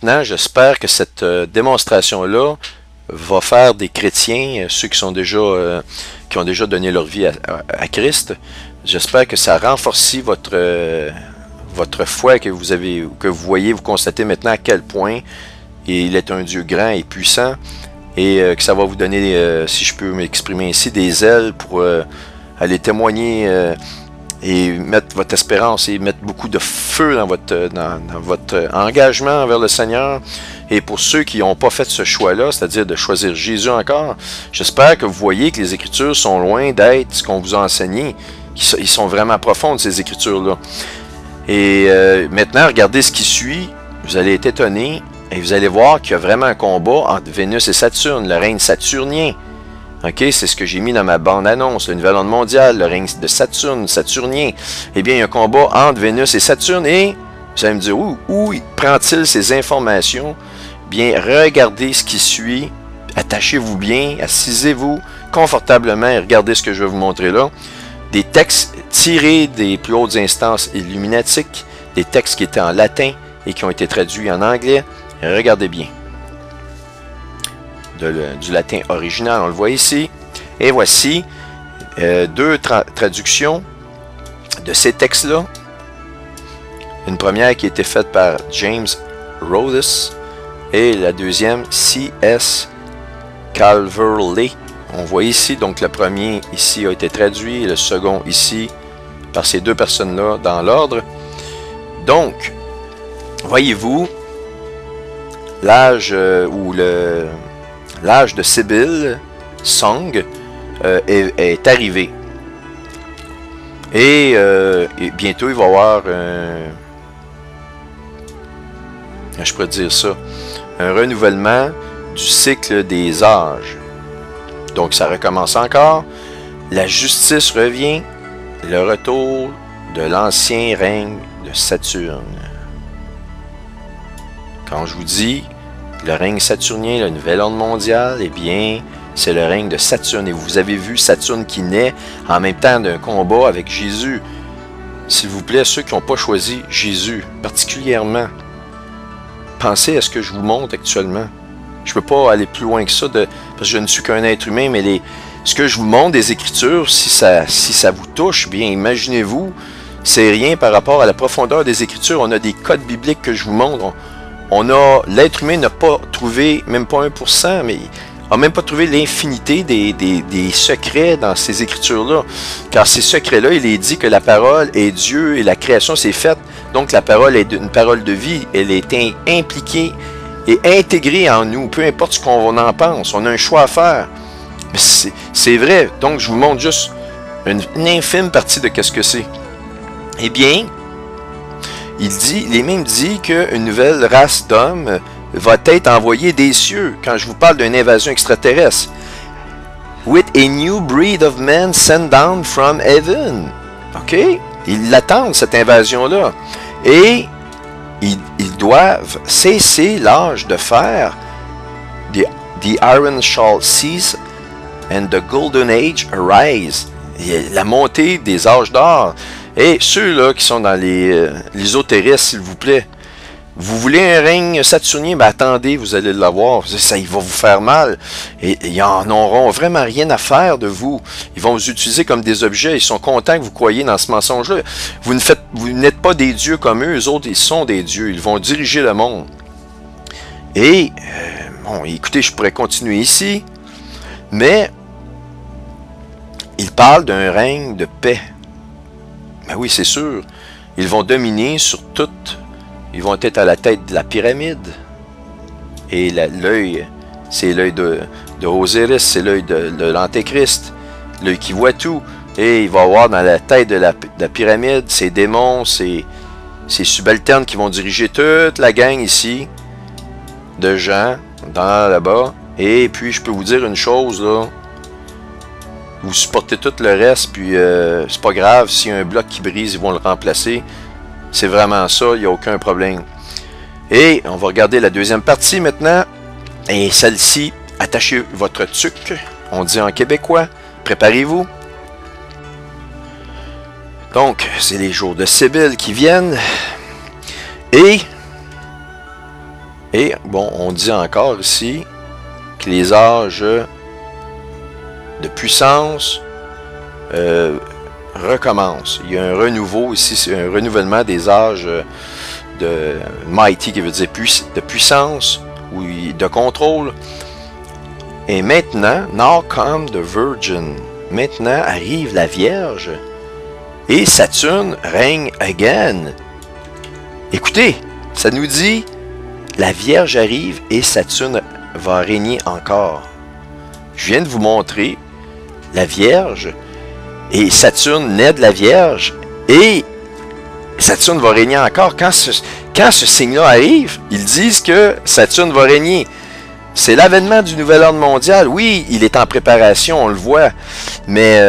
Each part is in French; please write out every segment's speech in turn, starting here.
maintenant, j'espère que cette démonstration-là va faire des chrétiens, ceux qui qui ont déjà donné leur vie à Christ. J'espère que ça renforce votre foi, que vous voyez, vous constatez maintenant à quel point il est un Dieu grand et puissant, et que ça va vous donner, si je peux m'exprimer ainsi, des ailes pour aller témoigner et mettre votre espérance et mettre beaucoup de feu dans votre engagement envers le Seigneur. Et pour ceux qui n'ont pas fait ce choix-là, c'est-à-dire de choisir Jésus encore, j'espère que vous voyez que les Écritures sont loin d'être ce qu'on vous a enseigné. Ils sont vraiment profondes, ces Écritures-là. Et maintenant, regardez ce qui suit. Vous allez être étonnés et vous allez voir qu'il y a vraiment un combat entre Vénus et Saturne, le règne saturnien. Ok, c'est ce que j'ai mis dans ma bande-annonce, le nouvel ordre mondial, le règne de Saturne, saturnien. Eh bien, il y a un combat entre Vénus et Saturne, et vous allez me dire, où prend-il ces informations? Bien, regardez ce qui suit, attachez-vous bien, assisez-vous confortablement et regardez ce que je vais vous montrer là. Des textes tirés des plus hautes instances illuminatiques, des textes qui étaient en latin et qui ont été traduits en anglais. Regardez bien. Du latin original, on le voit ici. Et voici deux traductions de ces textes-là. Une première qui a été faite par James Rhodes et la deuxième C.S. Calverley. On voit ici, donc le premier ici a été traduit et le second ici par ces deux personnes-là dans l'ordre. Donc, voyez-vous, l'âge l'âge de Sibylle Song est arrivé. Et bientôt, il va y avoir je pourrais dire ça, un renouvellement du cycle des âges. Donc, ça recommence encore. La justice revient. Le retour de l'ancien règne de Saturne. Quand je vous dis le règne saturnien, le nouvel ordre mondial, eh bien, c'est le règne de Saturne. Et vous avez vu Saturne qui naît en même temps d'un combat avec Jésus. S'il vous plaît, ceux qui n'ont pas choisi Jésus, particulièrement, pensez à ce que je vous montre actuellement. Je ne peux pas aller plus loin que ça, parce que je ne suis qu'un être humain, mais ce que je vous montre des Écritures, si ça vous touche, bien, imaginez-vous, c'est rien par rapport à la profondeur des Écritures. On a des codes bibliques que je vous montre. L'être humain n'a pas trouvé, même pas 1%, mais n'a même pas trouvé l'infinité des secrets dans ces Écritures-là. Car ces secrets-là, il est dit que la parole est Dieu et la création s'est faite. Donc la parole est une parole de vie. Elle est impliquée et intégrée en nous, peu importe ce qu'on en pense. On a un choix à faire. C'est vrai. Donc je vous montre juste une infime partie de ce que c'est. Eh bien, il est même dit qu'une nouvelle race d'hommes va être envoyée des cieux, quand je vous parle d'une invasion extraterrestre. With a new breed of men sent down from heaven. OK? Ils l'attendent, cette invasion-là. Et ils doivent cesser l'âge de fer. The iron shall cease and the golden age arise. La montée des âges d'or. Et ceux-là qui sont dans l'ésotérisme, s'il vous plaît, vous voulez un règne saturnien, ben attendez, vous allez l'avoir. Ça, il va vous faire mal. Et ils n'en auront vraiment rien à faire de vous. Ils vont vous utiliser comme des objets. Ils sont contents que vous croyiez dans ce mensonge-là. Vous n'êtes pas des dieux comme eux. Eux autres, ils sont des dieux. Ils vont diriger le monde. Et, bon, écoutez, je pourrais continuer ici. Mais, il parle d'un règne de paix. Ben oui, c'est sûr. Ils vont dominer sur toutes. Ils vont être à la tête de la pyramide. Et l'œil, c'est l'œil de Osiris, c'est l'œil de l'Antéchrist. L'œil qui voit tout. Et il va avoir dans la tête de la pyramide ces démons, ces subalternes qui vont diriger toute la gang ici de gens dans là-bas. Et puis, je peux vous dire une chose, là. Vous supportez tout le reste, puis c'est pas grave, s'il y a un bloc qui brise, ils vont le remplacer. C'est vraiment ça, il n'y a aucun problème. Et on va regarder la deuxième partie maintenant. Et celle-ci, attachez votre tuque, on dit en québécois. Préparez-vous. Donc, c'est les jours de Sibylle qui viennent. Et Et bon, on dit encore ici que les âges de puissance recommencent. Il y a un renouveau ici, c'est un renouvellement des âges de mighty, qui veut dire de puissance ou de contrôle. Et maintenant, now come the virgin. Maintenant arrive la Vierge. Et Saturne règne again. Écoutez, ça nous dit, la Vierge arrive et Saturne va régner encore. Je viens de vous montrer la Vierge et Saturne naît de la Vierge et Saturne va régner encore. Quand ce signe-là arrive, ils disent que Saturne va régner. C'est l'avènement du nouvel ordre mondial. Oui, il est en préparation, on le voit, mais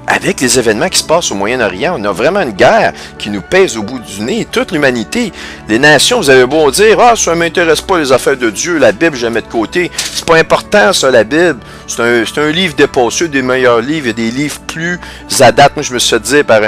avec les événements qui se passent au Moyen-Orient, on a vraiment une guerre qui nous pèse au bout du nez. Toute l'humanité, les nations, vous avez beau dire, ah, ça ne m'intéresse pas les affaires de Dieu, la Bible, je la mets de côté. C'est pas important, ça, la Bible. C'est un livre dépassé, des meilleurs livres. Il y a des livres plus adaptés. Moi, je me suis fait dire par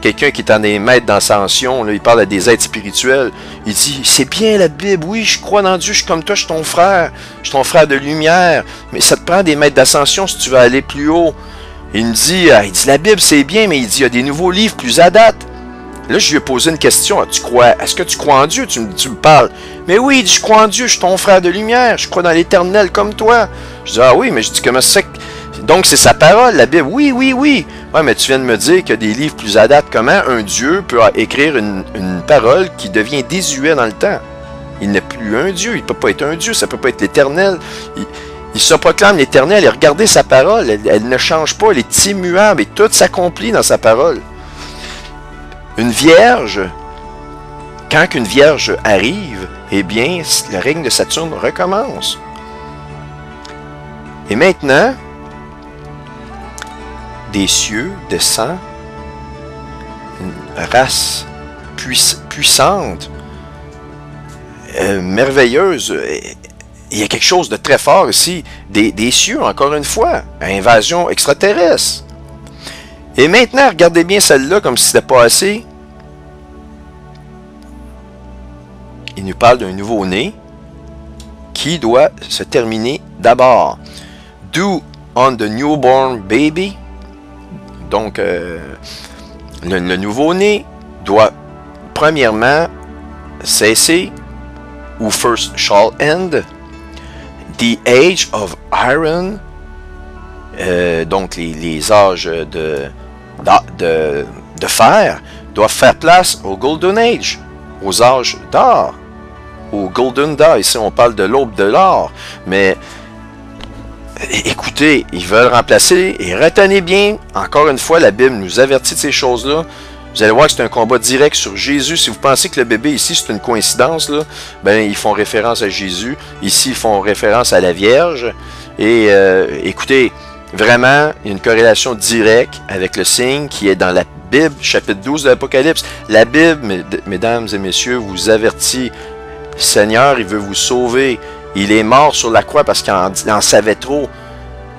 quelqu'un qui est en des maîtres d'ascension, il parle à des êtres spirituels. Il dit, c'est bien la Bible, oui, je crois dans Dieu, je suis comme toi, je suis ton frère de lumière. Mais ça te prend des maîtres d'ascension si tu veux aller plus haut. Il me dit, la Bible c'est bien, mais il dit, il y a des nouveaux livres plus à date. Là, je lui ai posé une question, est-ce que tu crois en Dieu? Tu me parles. Mais oui, il dit, je crois en Dieu, je suis ton frère de lumière, je crois dans l'éternel comme toi. Je dis, ah oui, mais je dis, comment c'est que... Donc c'est sa parole, la Bible. Oui, oui, oui. Ouais, mais tu viens de me dire qu'il y a des livres plus à date. Comment un Dieu peut écrire une parole qui devient désuète dans le temps? Il n'est plus un Dieu, il ne peut pas être un Dieu, ça ne peut pas être l'éternel. Il se proclame l'éternel et regardez sa parole, elle ne change pas, elle est immuable et tout s'accomplit dans sa parole. Une vierge, quand une vierge arrive, eh bien, le règne de Saturne recommence. Et maintenant, des cieux descend une race puissante, merveilleuse. Il y a quelque chose de très fort ici, des cieux, encore une fois, invasion extraterrestre. Et maintenant, regardez bien celle-là comme si c'était pas assez. Il nous parle d'un nouveau-né qui doit se terminer d'abord. Do on the newborn baby. Donc, le nouveau-né doit premièrement cesser, ou first shall end. The age of iron, donc les âges de fer, doivent faire place au golden age, aux âges d'or, au golden dawn. Ici on parle de l'aube de l'or, mais écoutez, ils veulent remplacer, et retenez bien, encore une fois, la Bible nous avertit de ces choses-là. Vous allez voir que c'est un combat direct sur Jésus. Si vous pensez que le bébé ici, c'est une coïncidence, là, ben, ils font référence à Jésus. Ici, ils font référence à la Vierge. Et écoutez, vraiment, il y a une corrélation directe avec le signe qui est dans la Bible, chapitre 12 de l'Apocalypse. La Bible, mesdames et messieurs, vous avertit. Le Seigneur, il veut vous sauver. Il est mort sur la croix parce qu'il en savait trop.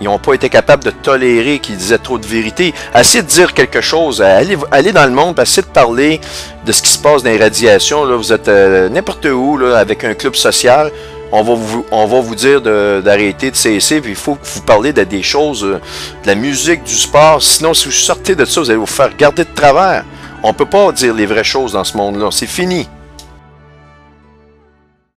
Ils n'ont pas été capables de tolérer qu'il disait trop de vérité. Essayez de dire quelque chose. Allez dans le monde, essayez de parler de ce qui se passe dans les radiations. Là, vous êtes n'importe où, là, avec un club social. On va vous dire d'arrêter, de cesser. Puis il faut que vous parlez de des choses, de la musique, du sport. Sinon, si vous sortez de ça, vous allez vous faire garder de travers. On ne peut pas dire les vraies choses dans ce monde-là. C'est fini.